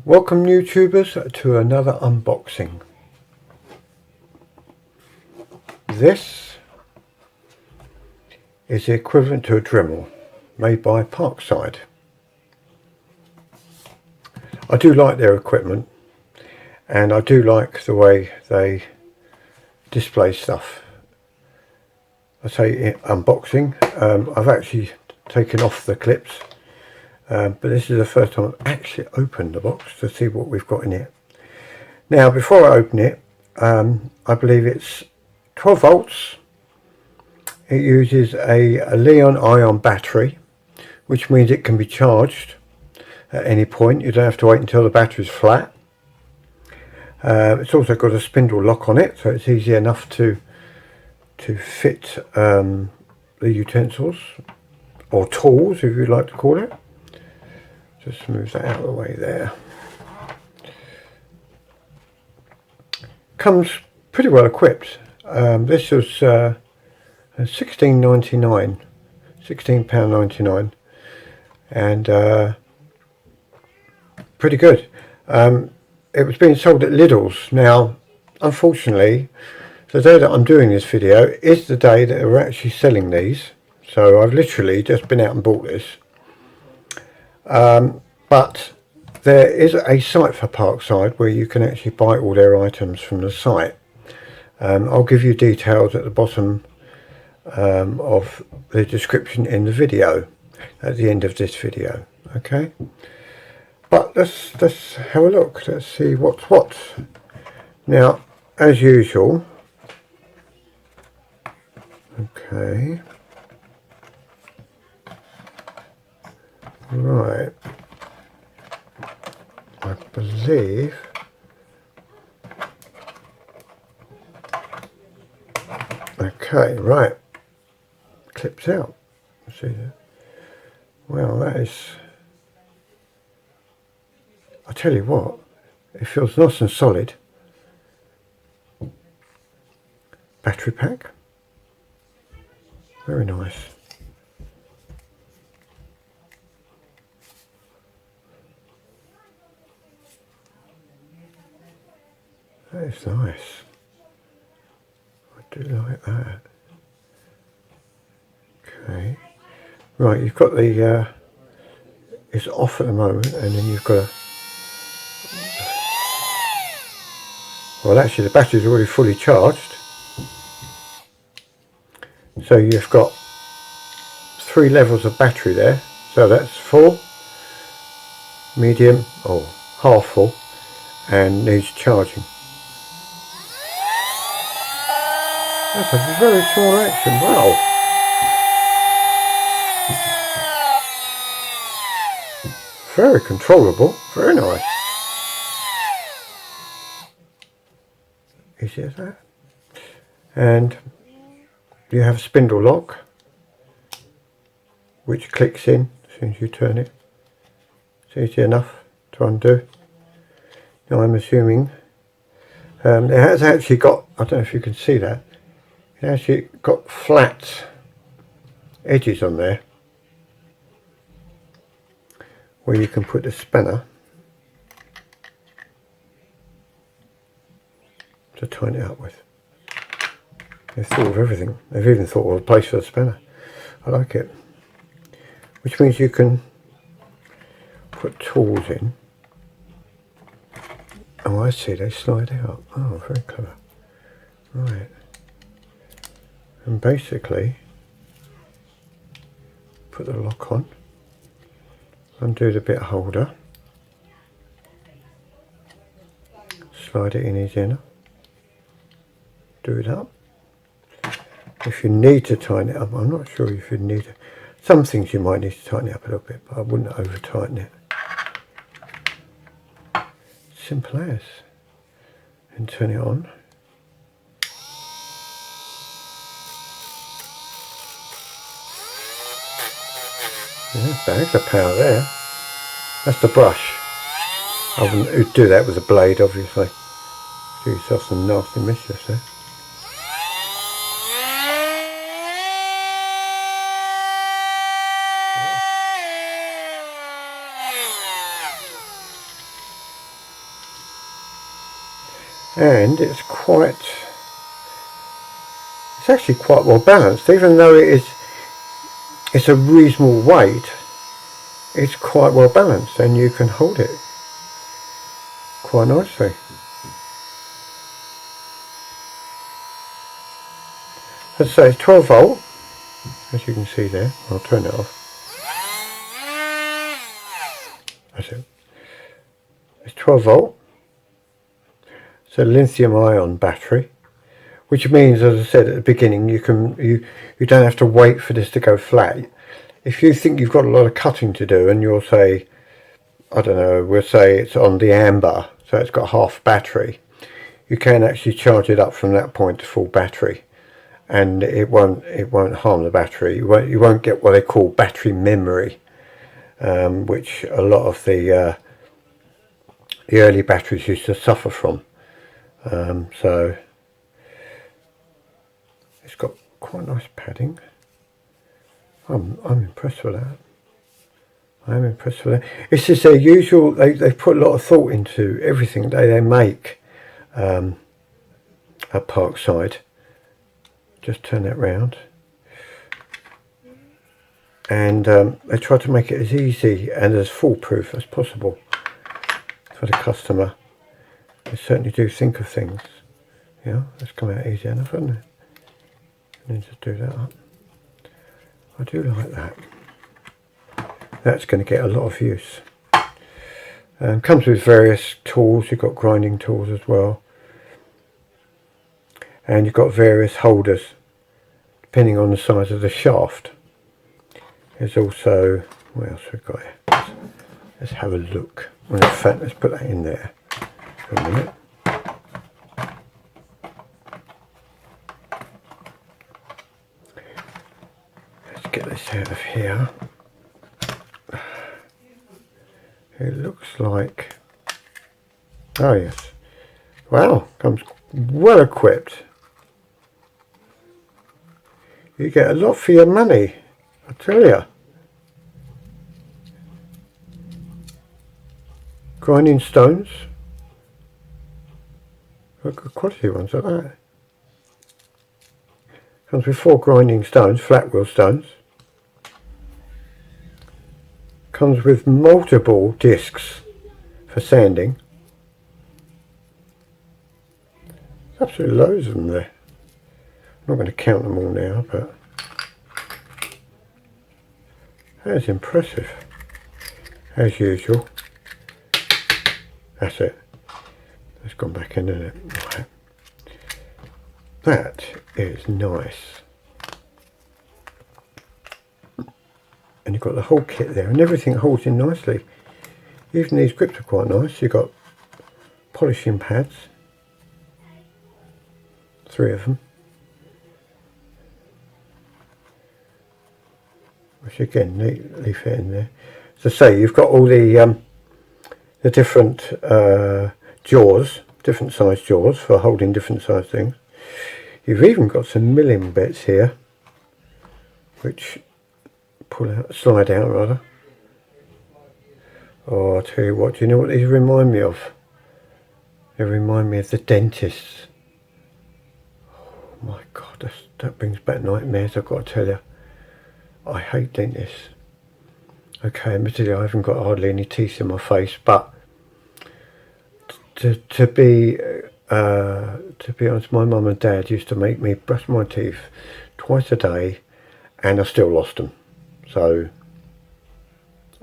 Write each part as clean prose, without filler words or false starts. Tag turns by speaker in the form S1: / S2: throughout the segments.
S1: Welcome YouTubers to another unboxing. This is the equivalent to a Dremel made by ParkSide. I do like their equipment and I do like the way they display stuff. I say unboxing, I've actually taken off the clips. But this is the first time I've actually opened the box to see what we've got in it. Now, before I open it, I believe it's 12 volts. It uses a lithium-ion battery, which means it can be charged at any point. You don't have to wait until the battery's flat. It's also got a spindle lock on it, so it's easy enough to fit the utensils, or tools if you'd like to call it. Just move that out of the way there. Comes pretty well equipped. This was £16.99, and pretty good. It was being sold at Lidl's. Now, unfortunately, the day that I'm doing this video is the day that we're actually selling these. So I've literally just been out and bought this. But there is a site for ParkSide where you can actually buy all their items from the site. I'll give you details at the bottom of the description in the video, at the end of this video. Okay, but let's have a look. Let's see what's what. Now, as usual, okay, right. I believe okay, right, clips out. See that? Well, that is, I tell you what, it feels nice and solid. Battery pack, very nice. That is nice. I do like that. Okay. Right, you've got the, it's off at the moment, and then you've got a, well, actually the battery's already fully charged. So you've got 3 levels of battery there. So that's full, medium, or half full, and needs charging. That's a very small action, wow. Very controllable, very nice. Easy as that. And you have a spindle lock, which clicks in as soon as you turn it. It's easy enough to undo. Now I'm assuming it has actually got, I don't know if you can see that, it actually got flat edges on there where you can put the spanner to tighten it up with. They've thought of everything. They've even thought of a place for the spanner. I like it. Which means you can put tools in. Oh, I see, they slide out. Oh, very clever. Right. And basically put the lock on, undo the bit holder, slide it in easy enough, do it up. If you need to tighten it up, I'm not sure if you need to, some things you might need to tighten it up a little bit, but I wouldn't over tighten it. Simple as. And turn it on. Yeah, bags of power there. That's the brush. I wouldn't do that with a blade, obviously. Do yourself some nasty mischief there. and it's actually quite well balanced, even though it's a reasonable weight. It's quite well balanced, and you can hold it quite nicely. As I say, it's 12 volt, as you can see there. I'll turn it off. That's it. It's 12 volt. It's a lithium ion battery, which means, as I said at the beginning, you don't have to wait for this to go flat. If you think you've got a lot of cutting to do, and you'll say, I don't know, we'll say it's on the amber, so it's got half battery, you can actually charge it up from that point to full battery, and it won't harm the battery. You won't get what they call battery memory, which a lot of the early batteries used to suffer from. So it's got quite nice padding. I'm impressed with that. I am impressed with that. It's just their usual. They put a lot of thought into everything they make at ParkSide. Just turn that round, and they try to make it as easy and as foolproof as possible for the customer. They certainly do think of things. Yeah, that's come out easy enough, hasn't it? I need to do that up. I do like that. That's going to get a lot of use. Comes with various tools. You've got grinding tools as well, and you've got various holders depending on the size of the shaft. There's also, what else we've got here? Let's have a look. Well, in fact, let's put that in there for a minute. Let's get this out of here. It looks like, oh yes, wow, comes well equipped. You get a lot for your money, I tell you. Grinding stones, good quality ones like that. Comes with 4 grinding stones, flat wheel stones. Comes with multiple discs for sanding. There's absolutely loads of them there. I'm not going to count them all now, but that is impressive, as usual. That's it. It's gone back in, isn't it? Right. That is nice. And you've got the whole kit there, and everything holds in nicely. Even these grips are quite nice. You've got polishing pads, 3 of them, which again neatly fit in there. As I say, you've got all the different jaws, different size jaws for holding different size things. You've even got some milling bits here, which slide out rather. Oh, I'll tell you what, do you know what these remind me of? They remind me of the dentists. Oh my God, that brings back nightmares, I've got to tell you. I hate dentists. Okay, admittedly I haven't got hardly any teeth in my face, but to be honest, my mum and dad used to make me brush my teeth twice a day, and I still lost them. So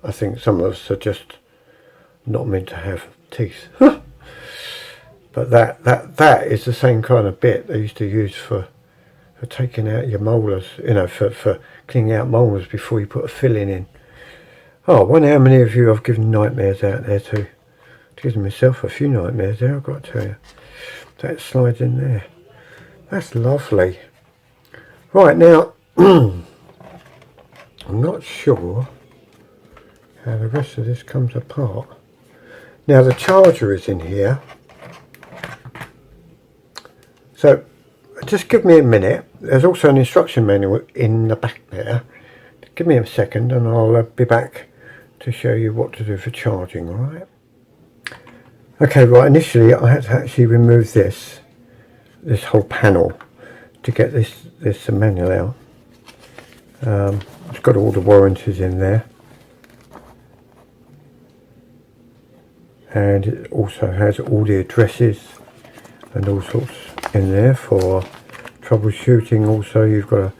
S1: I think some of us are just not meant to have teeth. But that is the same kind of bit they used to use for taking out your molars, you know, for cleaning out molars before you put a filling in. Oh, I wonder how many of you I've given nightmares out there to. I've given myself a few nightmares there, I've got to tell you. That slides in there. That's lovely. Right, now I'm not sure how the rest of this comes apart. Now the charger is in here, so just give me a minute. There's also an instruction manual in the back there. Give me a second and I'll be back to show you what to do for charging, alright? Okay, right, initially I had to actually remove this whole panel to get this manual out. It's got all the warranties in there, and it also has all the addresses and all sorts in there for troubleshooting. Also, you've got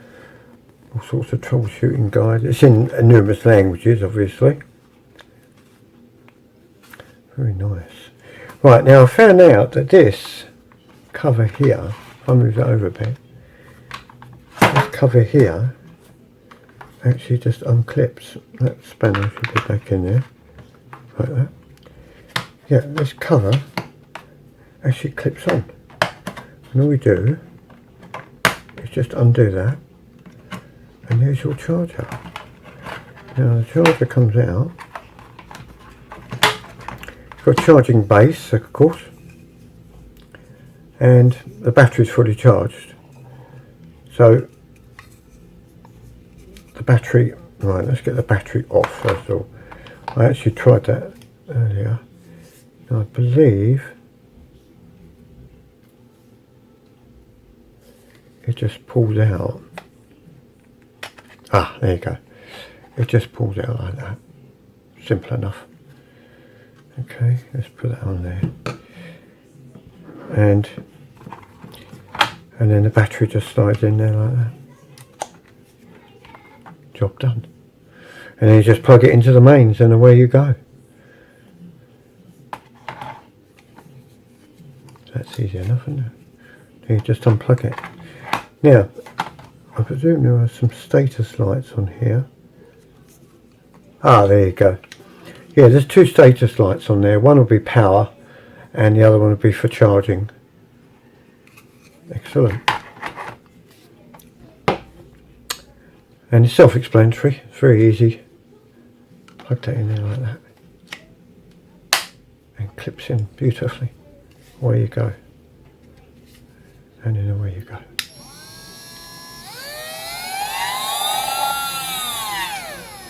S1: all sorts of troubleshooting guides. It's in numerous languages, obviously. Very nice. Right, now I found out that this cover here, if I move it over a bit, this cover here actually just unclips. That spanner should be back in there, like that. Yeah, this cover actually clips on. And all we do is just undo that, and there's your charger. Now the charger comes out. It's got a charging base, of course, and the battery's fully charged. So the battery, right, let's get the battery off first of all. I actually tried that earlier. Now I believe it just pulls out. Ah, there you go. It just pulls out like that. Simple enough. Okay, let's put that on there. And then the battery just slides in there like that. Job done. And then you just plug it into the mains and away you go. That's easy enough, isn't it? Then you just unplug it. Now, I presume there are some status lights on here. Ah, there you go. Yeah, there's two status lights on there. One will be power and the other one will be for charging. Excellent. And it's self-explanatory. It's very easy. Plug that in there like that. And clips in beautifully. Away you go. And then away you go.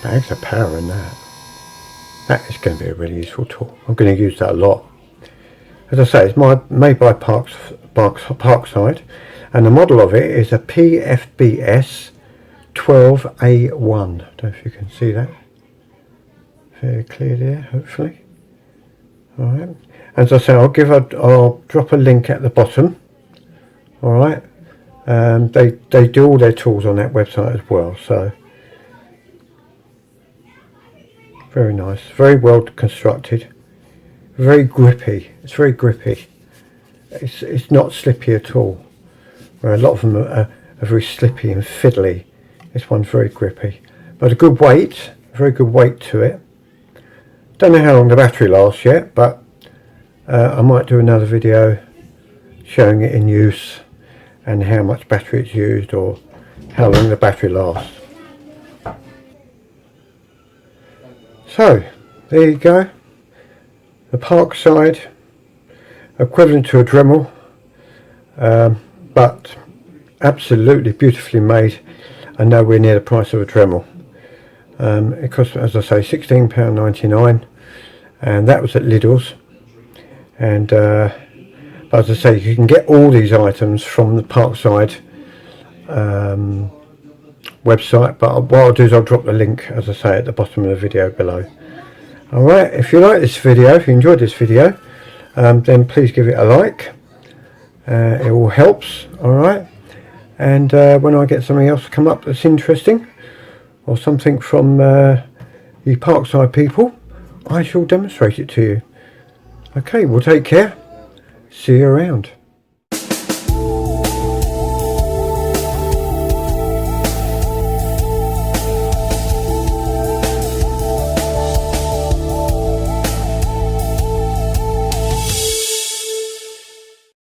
S1: Bags of power in that. That is going to be a really useful tool. I'm going to use that a lot. As I say, it's made by ParkSide, and the model of it is a PFBS 12A1. Don't know if you can see that. Very clear there, hopefully. Alright. As I say, I'll drop a link at the bottom. Alright. They do all their tools on that website as well, so very nice, very well constructed, very grippy. It's very grippy. It's not slippy at all. Where a lot of them are very slippy and fiddly. This one's very grippy, but a good weight, very good weight to it. Don't know how long the battery lasts yet, but I might do another video showing it in use and how much battery it's used or how long the battery lasts. So, there you go. The ParkSide, equivalent to a Dremel, but absolutely beautifully made and nowhere near the price of a Dremel. It cost, as I say, £16.99, and that was at Lidl's. And as I say, you can get all these items from the ParkSide website, but what I'll do is I'll drop the link, as I say, at the bottom of the video below. Alright, if you like this video, if you enjoyed this video, then please give it a like. It all helps. Alright, and when I get something else to come up that's interesting, or something from the ParkSide people, I shall demonstrate it to you. Okay, well, take care. See you around.